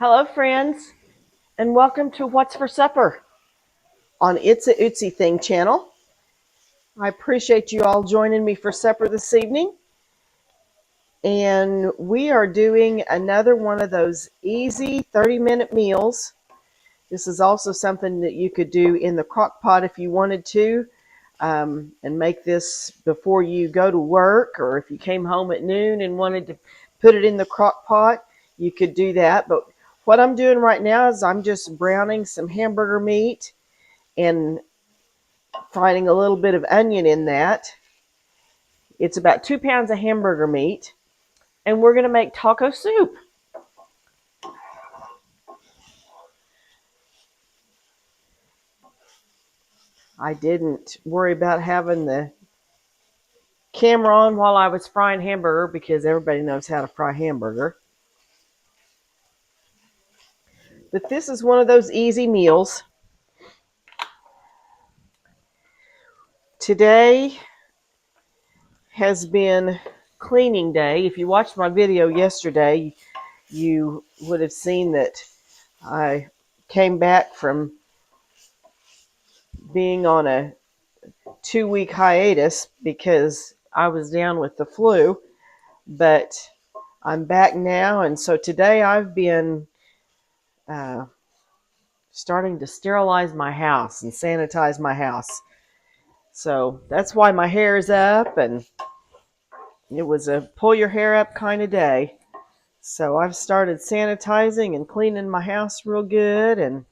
Hello, friends, and welcome to What's for Supper on It's a Ootsy Thing channel. I appreciate you all joining me for supper this evening. And we are doing another one of those easy 30-minute meals. This is also something that you could do in the crock pot if you wanted to, and make this before you go to work, or if you came home at noon and wanted to put it in the crock pot, you could do that. But what I'm doing right now is I'm just browning some hamburger meat and finding a little bit of onion in that. It's about 2 pounds of hamburger meat, and we're going to make taco soup. I didn't worry about having the camera on while I was frying hamburger because everybody knows how to fry hamburger. But this is one of those easy meals. Today has been cleaning day. If you watched my video yesterday, you would have seen that I came back from being on a 2-week hiatus because I was down with the flu, but I'm back now. And so today I've been uh, starting to sterilize my house and sanitize my house. So that's why my hair is up, and it was a pull your hair up kind of day. So I've started sanitizing and cleaning my house real good and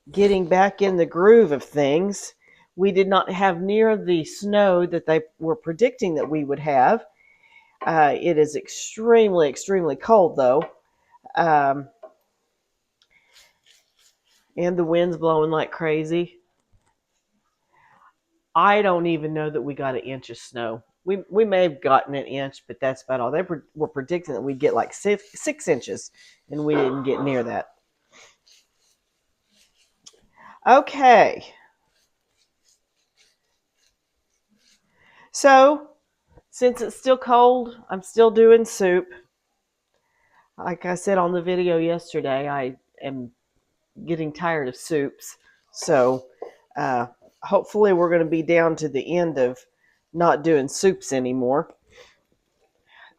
getting back in the groove of things. We did not have near the snow that they were predicting that we would have. It is extremely, extremely cold, though. Um, and the wind's blowing like crazy. I don't even know that we got an inch of snow. We may have gotten an inch, but that's about all. They were predicting that we'd get like 6 inches, and we didn't get near that. Okay. So, since it's still cold, I'm still doing soup. Like I said on the video yesterday, I am getting tired of soups. So, uh, hopefully, we're going to be down to the end of not doing soups anymore.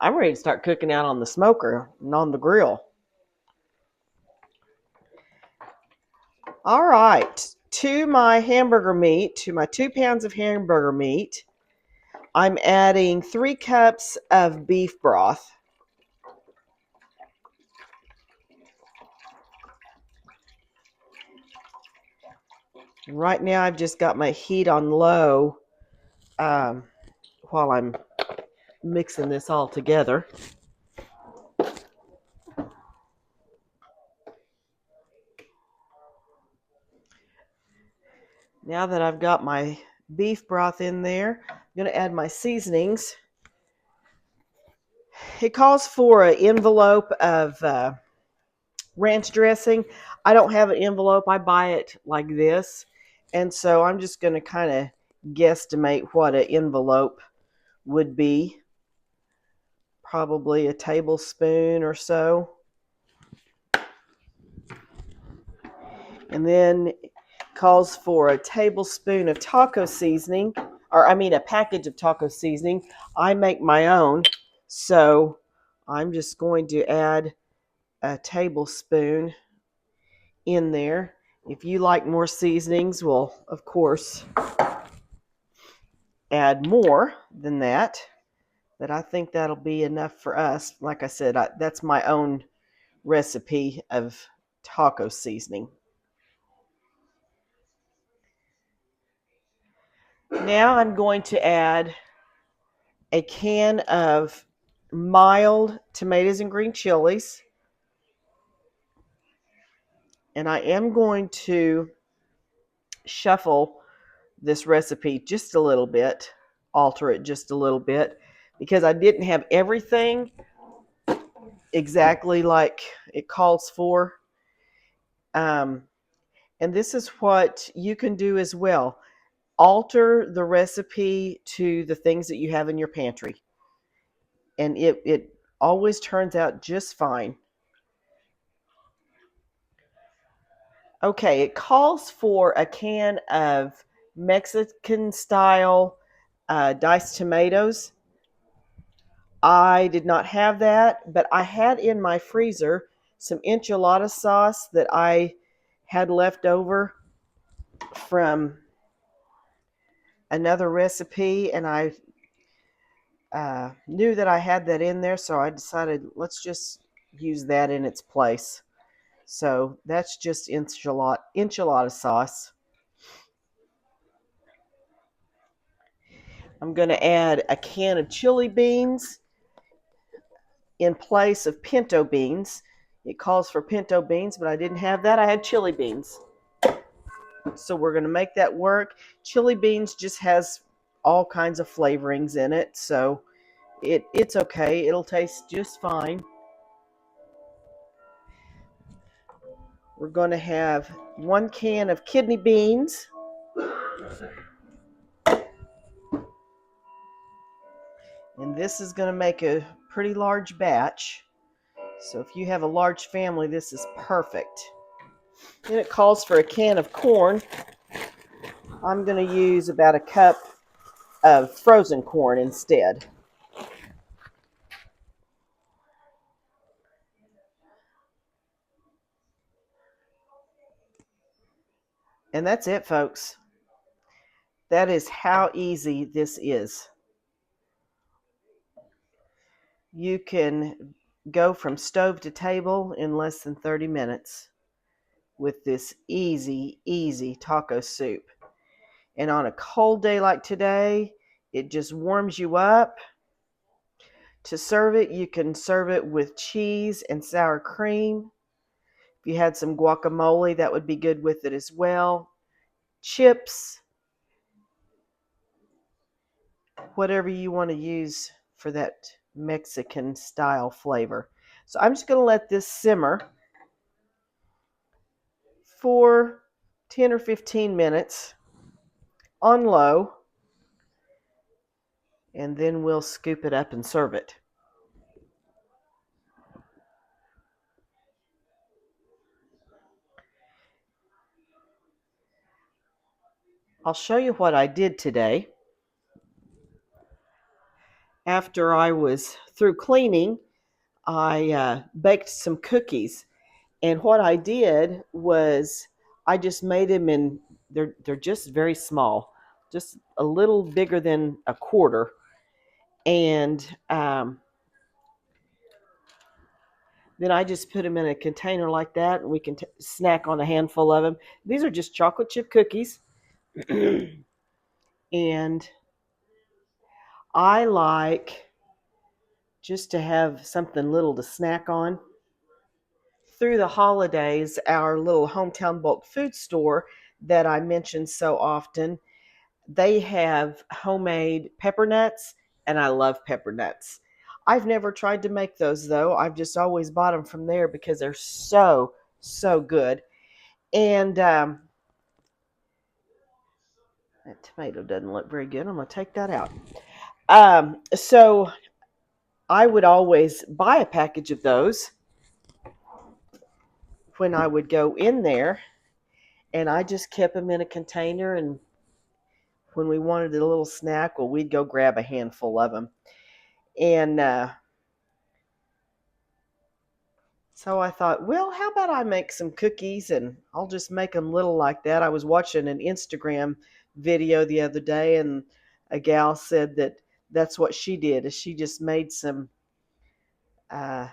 I'm ready to start cooking out on the smoker and on the grill. All right. To my hamburger meat, to my 2 pounds of hamburger meat, I'm adding 3 cups of beef broth. And right now, I've just got my heat on low um, while I'm mixing this all together. Now that I've got my beef broth in there, I'm going to add my seasonings. It calls for an envelope of ranch dressing. I don't have an envelope. I buy it like this. And so I'm just going to kind of guesstimate what an envelope would be. Probably a tablespoon or so. And then it calls for a tablespoon of taco seasoning, a package of taco seasoning. I make my own, so I'm just going to add a tablespoon in there. If you like more seasonings, well, of course, add more than that. But I think that'll be enough for us. Like I said, that's my own recipe of taco seasoning. Now I'm going to add a can of mild tomatoes and green chilies. And I am going to shuffle this recipe just a little bit, alter it just a little bit, because I didn't have everything exactly like it calls for. Um, and this is what you can do as well. Alter the recipe to the things that you have in your pantry. And it always turns out just fine. Okay, it calls for a can of Mexican style diced tomatoes. I did not have that, but I had in my freezer some enchilada sauce that I had left over from another recipe, and I knew that I had that in there, so I decided let's just use that in its place. So that's just enchilada sauce. I'm going to add a can of chili beans in place of pinto beans. It calls for pinto beans, but I didn't have that. I had chili beans. So we're going to make that work. Chili beans just has all kinds of flavorings in it, so it's okay. It'll taste just fine. We're going to have 1 can of kidney beans. And this is going to make a pretty large batch. So if you have a large family, this is perfect. Then it calls for a can of corn. I'm going to use about a cup of frozen corn instead. And that's it, folks. That is how easy this is. You can go from stove to table in less than 30 minutes with this easy taco soup. And on a cold day like today, it just warms you up. To serve it, you can serve it with cheese and sour cream. If you had some guacamole, that would be good with it as well. Chips, whatever you want to use for that Mexican style flavor. So I'm just going to let this simmer for 10 or 15 minutes on low, and then we'll scoop it up and serve it. I'll show you what I did today. After I was through cleaning, I baked some cookies. And what I did was I just made them in, they're just very small, just a little bigger than a quarter. And then I just put them in a container like that, and we can snack on a handful of them. These are just chocolate chip cookies. And I like just to have something little to snack on. Through the holidays, our little hometown bulk food store that I mention so often, they have homemade pepper nuts, and I love pepper nuts. I've never tried to make those though. I've just always bought them from there because they're so good. And that tomato doesn't look very good. I'm going to take that out. So I would always buy a package of those when I would go in there, and I just kept them in a container. And when we wanted a little snack, well, we'd go grab a handful of them. And so I thought, well, how about I make some cookies and I'll just make them little like that. I was watching an Instagram video the other day, and a gal said that that's what she did, is she just made some uh,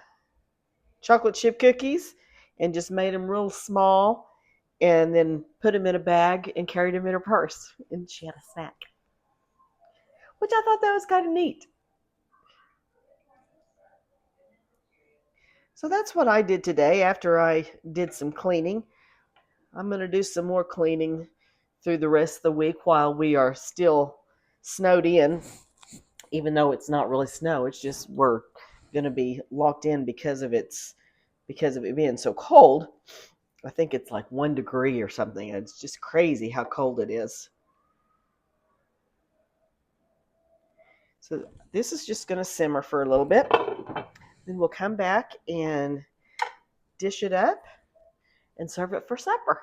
chocolate chip cookies and just made them real small and then put them in a bag and carried them in her purse. And she had a snack, which I thought that was kind of neat. So that's what I did today after I did some cleaning. I'm going to do some more cleaning through the rest of the week while we are still snowed in, even though it's not really snow. It's just we're going to be locked in because of it being so cold. I think it's like 1 degree or something. It's just crazy how cold it is. So this is just going to simmer for a little bit. Then we'll come back and dish it up and serve it for supper.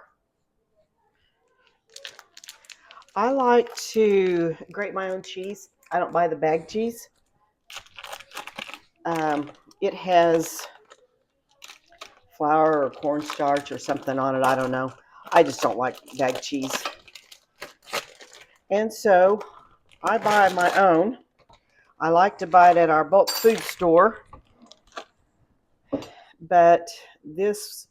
I like to grate my own cheese. I don't buy the bag cheese. Um, it has flour or cornstarch or something on it. I don't know. I just don't like bag cheese. And so I buy my own. I like to buy it at our bulk food store. But this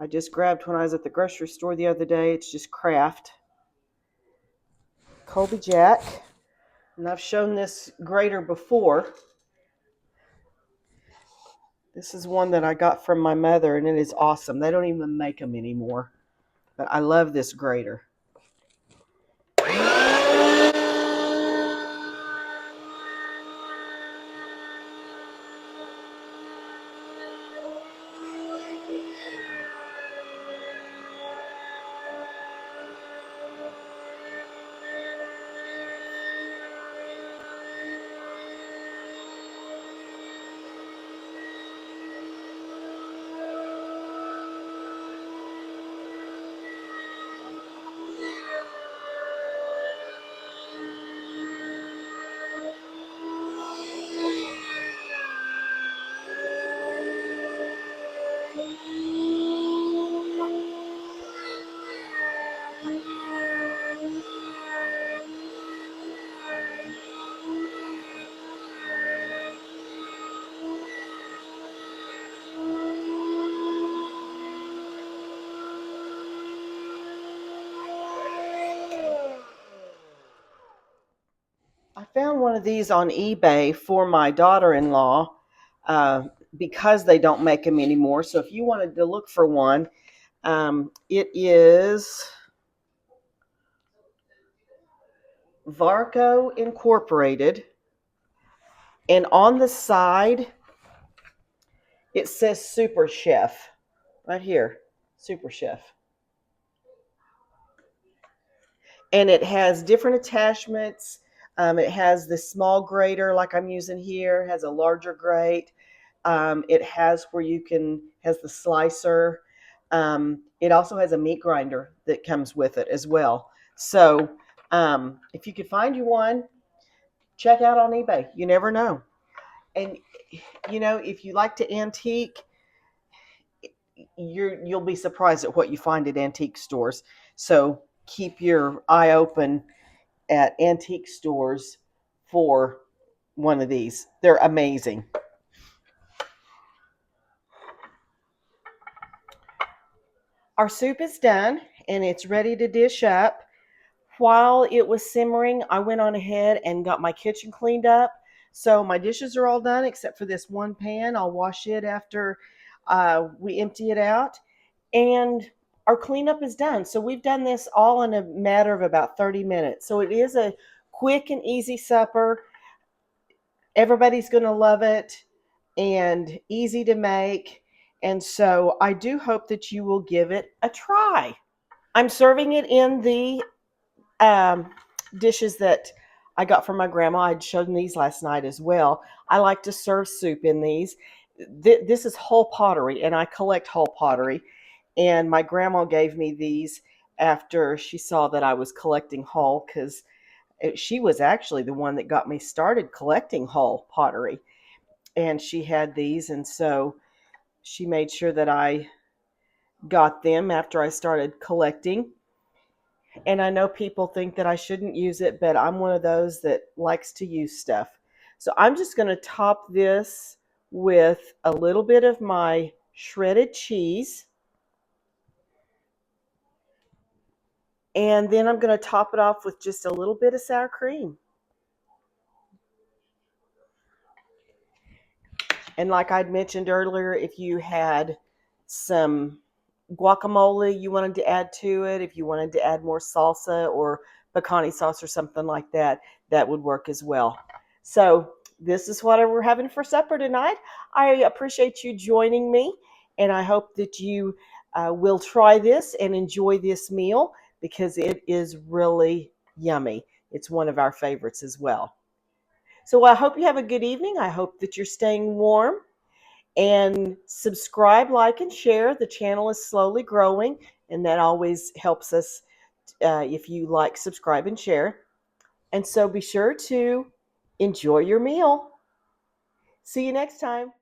I just grabbed when I was at the grocery store the other day. It's just Kraft Colby Jack. And I've shown this grater before. This is one that I got from my mother, and it is awesome. They don't even make them anymore. But I love this grater. I found one of these on eBay for my daughter-in-law because they don't make them anymore. So if you wanted to look for one, it is Varco Incorporated. And on the side, it says Super Chef. Right here, Super Chef. And it has different attachments. It has this small grater like I'm using here, has a larger grate. It has where you can, has the slicer. It also has a meat grinder that comes with it as well. So if you could find you one, check out on eBay. You never know. And if you like to antique, you'll be surprised at what you find at antique stores. So keep your eye open at antique stores for one of these. They're amazing. Our soup is done and it's ready to dish up. While it was simmering, I went on ahead and got my kitchen cleaned up. So my dishes are all done except for this one pan. I'll wash it after we empty it out. And our cleanup is done. So we've done this all in a matter of about 30 minutes. So it is a quick and easy supper. Everybody's going to love it and easy to make. And so I do hope that you will give it a try. I'm serving it in the dishes that I got from my grandma. I'd shown these last night as well. I like to serve soup in these. This is whole pottery, and I collect whole pottery. And my grandma gave me these after she saw that I was collecting whole, because she was actually the one that got me started collecting whole pottery. And she had these, and so she made sure that I got them after I started collecting. And I know people think that I shouldn't use it, but I'm one of those that likes to use stuff. So I'm just going to top this with a little bit of my shredded cheese. And then I'm going to top it off with just a little bit of sour cream. And like I'd mentioned earlier, if you had some guacamole you wanted to add to it, if you wanted to add more salsa or pecani sauce or something like that, that would work as well. So this is what we're having for supper tonight. I appreciate you joining me, and I hope that you will try this and enjoy this meal because it is really yummy. It's one of our favorites as well. So I hope you have a good evening. I hope that you're staying warm. And subscribe, like, and share. The channel is slowly growing, and that always helps us if you like, subscribe, and share. And so be sure to enjoy your meal. See you next time.